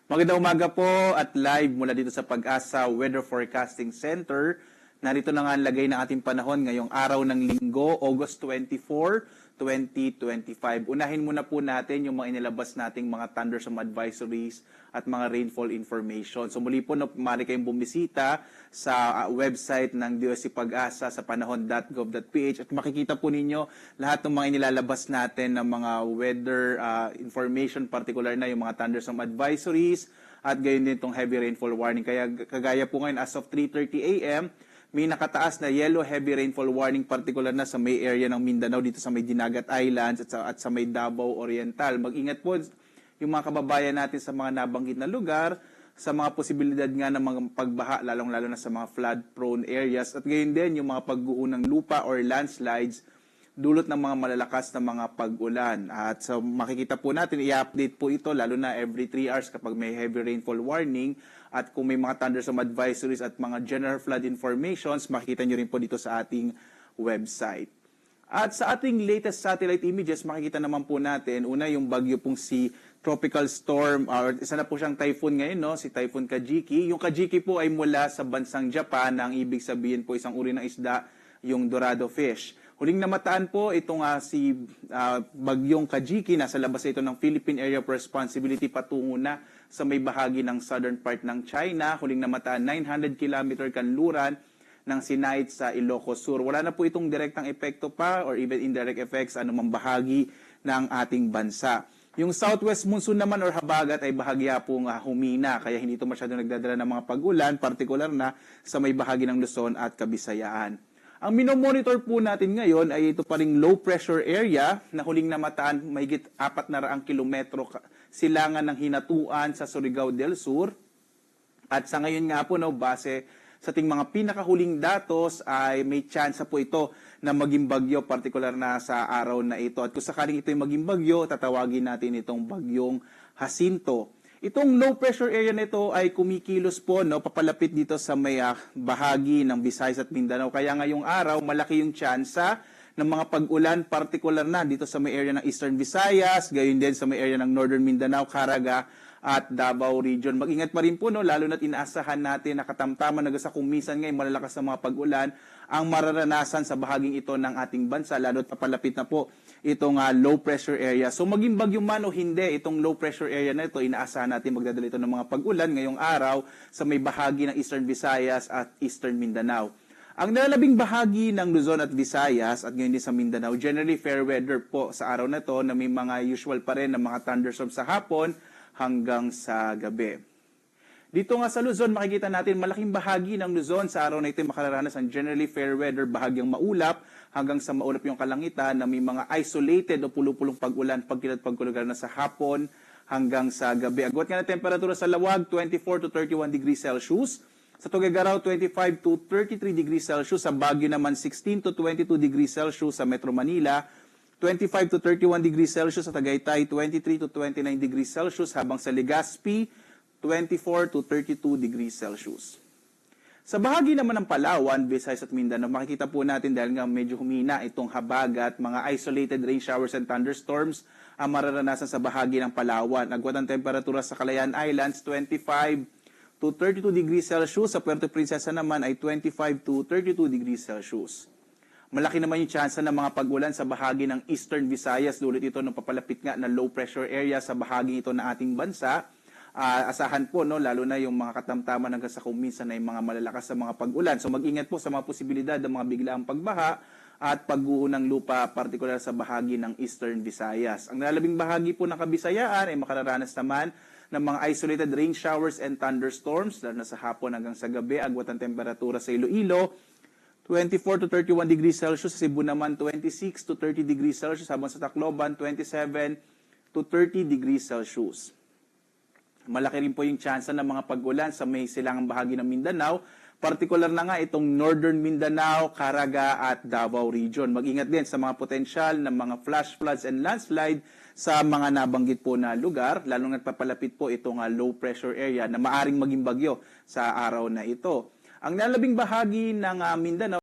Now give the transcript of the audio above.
Magandang umaga po at live mula dito sa Pag-asa Weather Forecasting Center. Narito na nga ang lagay ng ating panahon ngayong araw ng Linggo, August 24, 2025. Unahin muna po natin yung mga inilabas nating mga thunderstorm advisories at mga rainfall information. So muli po, maaari kayong bumisita sa website ng DOST Pag-asa sa panahon.gov.ph at makikita po ninyo lahat ng mga inilalabas natin ng mga weather information, particular na yung mga thunderstorm advisories at gayon din itong heavy rainfall warning. Kaya kagaya po ngayon as of 3:30 a.m., may nakataas na yellow heavy rainfall warning, particular na sa may area ng Mindanao, dito sa may Dinagat Islands at sa may Davao Oriental. Mag-ingat po yung mga kababayan natin sa mga nabanggit na lugar, sa mga posibilidad nga ng mga pagbaha, lalong-lalo na sa mga flood-prone areas, at gayon din yung mga pagguho ng lupa or landslides, dulot ng mga malalakas na mga pag-ulan. At so makikita po natin, i-update po ito lalo na every 3 hours kapag may heavy rainfall warning, at kung may mga thunderstorm advisories at mga general flood informations, makikita nyo rin po dito sa ating website. At sa ating latest satellite images, makikita naman po natin, una yung bagyo pong si Tropical Storm, or isa na po siyang typhoon ngayon, no? Si Typhoon Kajiki. Yung Kajiki po ay mula sa bansang Japan, ang ibig sabihin po isang uri ng isda, yung dorado fish. Huling namataan po itong si bagyong Kajiki, nasa labas ito ng Philippine Area of Responsibility patungo na sa may bahagi ng southern part ng China. Huling namataan 900 km kanluran ng Sinait sa Ilocos Sur. Wala na po itong direktang epekto pa or even indirect effects sa anumang bahagi ng ating bansa. Yung southwest monsoon naman or habagat ay bahagya pong humina, kaya hindi ito masyadong nagdadala ng mga pag-ulan, particular na sa may bahagi ng Luzon at Kabisayaan. Ang minomonitor po natin ngayon ay ito pa ring low pressure area na huling namataan mahigit 400 kilometro silangan ng hinatuan sa Surigao del Sur. At sa ngayon nga po, base sa ating mga pinakahuling datos ay may tsansa po ito na maging bagyo, particular na sa araw na ito. At kung sakaling ito ay maging bagyo, tatawagin natin itong bagyong Jacinto. Itong low pressure area na ito ay kumikilos po, papalapit dito sa may bahagi ng Visayas at Mindanao. Kaya ngayong araw, malaki yung tsansa ng mga pag-ulan, particular na dito sa may area ng Eastern Visayas, gayon din sa may area ng Northern Mindanao, Caraga at Davao Region. Mag-ingat pa rin po, lalo na't inaasahan natin na katamtaman na sa kumisan ngayon malalakas na mga pag-ulan ang mararanasan sa bahaging ito ng ating bansa, lalo't papalapit na po itong low pressure area. So maging bagyo man o hindi, itong low pressure area na ito, inaasahan natin magdadala ito ng mga pag-ulan ngayong araw sa may bahagi ng Eastern Visayas at Eastern Mindanao. Ang nalalabing bahagi ng Luzon at Visayas at ngayon din sa Mindanao, generally fair weather po sa araw na ito, na may mga usual pa rin na mga thunderstorms sa hapon hanggang sa gabi. Dito nga sa Luzon, makikita natin malaking bahagi ng Luzon sa araw na ito makararanas ng generally fair weather, bahagyang maulap hanggang sa maulap yung kalangitan, na may mga isolated o pulupulong pag-ulan, pagkulugan na sa hapon hanggang sa gabi. Agwat nga na temperatura sa Lawag, 24 to 31 degrees Celsius. Sa Tuguegarao, 25 to 33 degrees Celsius. Sa Baguio naman, 16 to 22 degrees Celsius. Sa Metro Manila, 25 to 31 degrees Celsius. Sa Tagaytay, 23 to 29 degrees Celsius. Habang sa Legazpi, 24 to 32 degrees Celsius. Sa bahagi naman ng Palawan, Visayas at Mindanao, makikita po natin dahil nga medyo humina itong habagat, mga isolated rain showers and thunderstorms ang mararanasan sa bahagi ng Palawan. Agwat ang temperatura sa Calayan Islands, 25 to 32 degrees Celsius. Sa Puerto Princesa naman ay 25 to 32 degrees Celsius. Malaki naman yung tsansa ng mga pag-ulan sa bahagi ng Eastern Visayas, dulot ito ng papalapit nga na low pressure area sa bahagi ito ng ating bansa. Asahan po, lalo na yung mga katamtaman hanggang sa kuminsan ay mga malalakas sa mga pag-ulan. So mag-ingat po sa mga posibilidad ng mga biglaang pagbaha at pagguho ng lupa, particular sa bahagi ng Eastern Visayas. Ang nalalabing bahagi po ng Kabisayaan ay makararanas naman ng mga isolated rain showers and thunderstorms, lalo na sa hapon hanggang sa gabi. Agwat ang temperatura sa Iloilo, 24 to 31 degrees Celsius. Sa Cebu naman, 26 to 30 degrees Celsius. Habang sa Tacloban, 27 to 30 degrees Celsius. Malaki rin po yung tsansa ng mga pag-ulan sa may silangang bahagi ng Mindanao, particular na nga itong Northern Mindanao, Caraga at Davao Region. Mag-ingat din sa mga potensyal ng mga flash floods and landslide sa mga nabanggit po na lugar, lalo na't papalapit po itong low pressure area na maaring maging bagyo sa araw na ito. Ang nalabing bahagi ng Mindanao